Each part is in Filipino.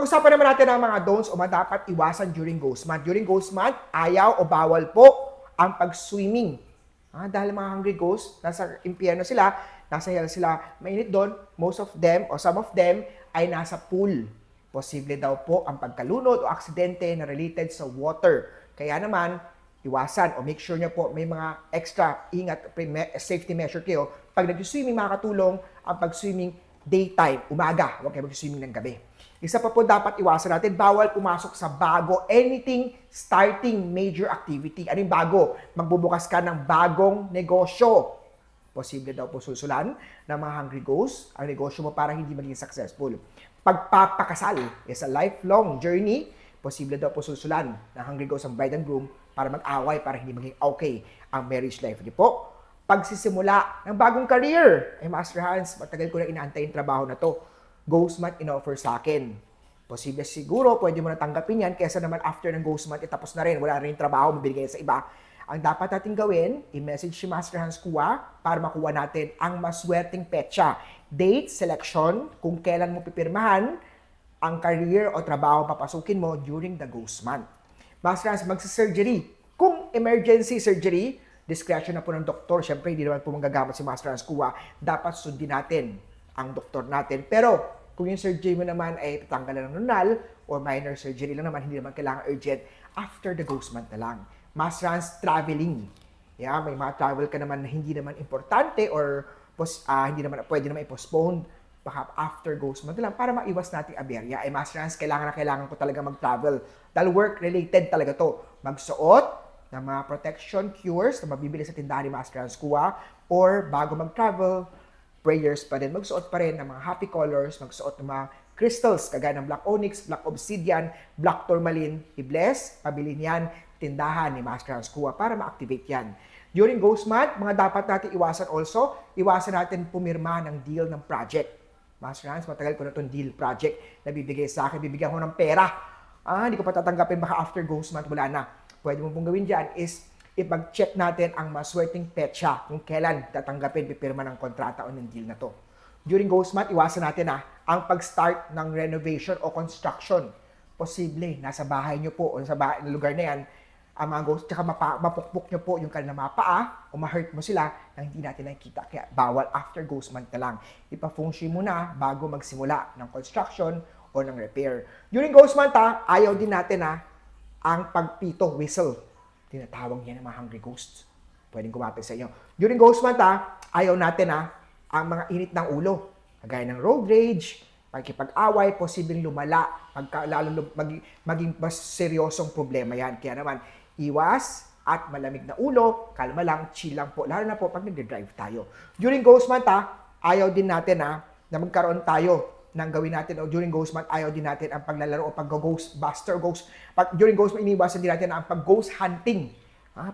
Pag-usapan naman natin ang mga don'ts o mga dapat iwasan during ghost month. During ghost month, ayaw o bawal po ang pag-swimming. Dahil mga hungry ghosts, nasa impyerno sila, nasa hell sila, mainit doon, most of them o some of them ay nasa pool. Posible daw po ang pagkalunod o aksidente na related sa water. Kaya naman, iwasan o make sure nyo po may mga extra ingat, safety measure kayo. Pag nag-swimming, makakatulong ang pag-swimming daytime, umaga, huwag kayo mag-swimming ng gabi. Isa pa po dapat iwasan natin, bawal pumasok sa bago, anything starting major activity. Ano yung bago? Magbubukas ka ng bagong negosyo. Posible daw po susulan ng mga hungry ghosts ang negosyo mo para hindi maging successful. Pagpapakasal is a lifelong journey. Posible daw po susulan ng hungry ghosts ang bride and groom para mag-away, para hindi maging okay ang marriage life niyo po. Pagsisimula ng bagong career. Master Hans, matagal ko na inaantay yung trabaho na to. Ghost month in-offer sa akin. Posible siguro, pwede mo na tanggapin yan, kesa naman after ng ghost month, tapos na rin, wala rin trabaho, mabibigay sa iba. Ang dapat natin gawin, i-message si Master Hans Kua para makuha natin ang maswerteng petsa. Date, selection, kung kailan mo pipirmahan ang career o trabaho papasukin mo during the ghost month. Master Hans, magsa-surgery. Kung emergency surgery, discretion na po ng doktor. Siyempre, hindi naman po manggagamot si Master Hans Kua. Dapat sundin natin ang doktor natin. Pero, kung yung surgery mo naman ay tatanggalan ng nunal or minor surgery lang naman, hindi naman kailangan urgent, after the ghost month na lang. Master Hans, traveling. May mga travel ka naman na hindi naman importante or hindi naman pwede naman i-postpone baka after ghost month na lang para maiwas natin aberya. Master Hans, kailangan ko talaga mag-travel. Dahil work-related talaga to. Magsuot ng mga protection cures na mabibili sa tindahan ni Master Hans Kua or bago mag-travel, prayers pa rin. Magsuot pa rin ng mga happy colors, magsuot ng mga crystals, kagaya ng black onyx, black obsidian, black tourmaline. I-bless, pabilin yan, tindahan ni Master Hans Kua para ma-activate yan. During ghost month, mga dapat natin iwasan also, iwasan natin pumirma ng deal ng project. Master Hans, matagal ko na itong deal project na bibigay sa akin, bibigyan ko ng pera. Hindi ko pa tatanggapin, baka after ghost month, wala na. Pwede mo pong gawin dyan is ipag-check natin ang maswerteng petsa kung kailan tatanggapin, pipirma ng kontrata o ng deal na to. During ghost month, iwasan natin ang pag-start ng renovation o construction. Posible, nasa bahay nyo po o sa lugar na yan, ang mga ghost, tsaka mapukpok nyo po yung kanilang mga paa o ma-hurt mo sila na hindi natin nakikita. Kaya bawal after ghost month na lang. Ipa-feng shui muna bago magsimula ng construction o ng repair. During ghost month, ayaw din natin ang pagpito, whistle. Tinatawag niya ng mga hungry ghosts. Pwedeng kumapit sa inyo. During ghost month, ayaw natin ang mga init ng ulo. Kagaya ng road rage, pagkipag-away, posibleng lumala, lalo maging mas seryosong problema yan. Kaya naman, iwas at malamig na ulo, kalma lang, chill lang po. Lalo na po pag nag-drive tayo. During ghost month, ayaw din natin na magkaroon tayo ng gawin natin o during ghost month, ayaw din natin ang paglalaro o pag-ghost buster ghost. During ghost month, iniwasan din natin ang pag-ghost hunting.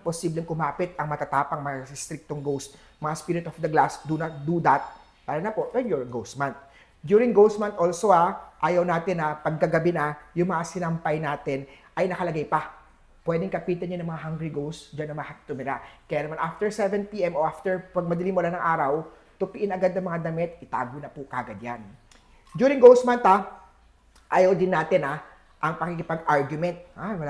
Posibleng kumapit ang matatapang, mga striktong ghost. Mga spirit of the glass, do not do that. Lalo na po when you're ghost month. During ghost month also, ayaw natin pagkagabi yung mga sinampay natin ay nakalagay pa. Pwedeng kapitan nyo ng mga hungry ghosts, dyan na tumira. Kaya naman after 7 p.m. o after pag madilim wala ng araw, tupiin agad ng mga damit, itago na po kagad yan. During ghost month, ayaw din natin ang pakikipag-argument.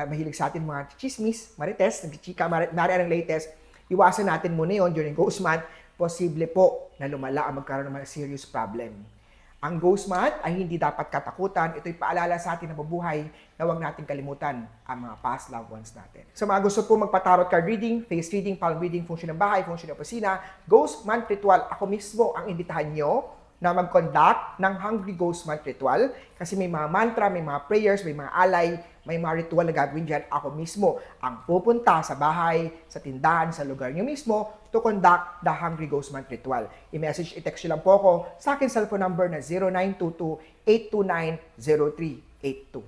Mahilig sa atin mga chismis, marites, nagchichika, mari ang latest. Iwasan natin muna yon during ghost month. Posible po na lumala ang magkaroon ng mga serious problem. Ang ghost month ay hindi dapat katakutan. Ito'y paalala sa atin na mabuhay na huwag natin kalimutan ang mga past loved ones natin. Sa mga gusto po magpa-tarot card reading, face reading, palm reading, function ng bahay, function ng opisina, ghost month ritual, ako mismo ang imbitahan nyo na mag-conduct ng Hungry Ghost Month Ritual kasi may mga mantra, may mga prayers, may mga alay, may mga ritual na gagawin dyan. Ako mismo ang pupunta sa bahay, sa tindahan, sa lugar nyo mismo to conduct the Hungry Ghost Month Ritual. I-message, i-text nyo lang po ako sa akin cellphone number na 0922-829-0382.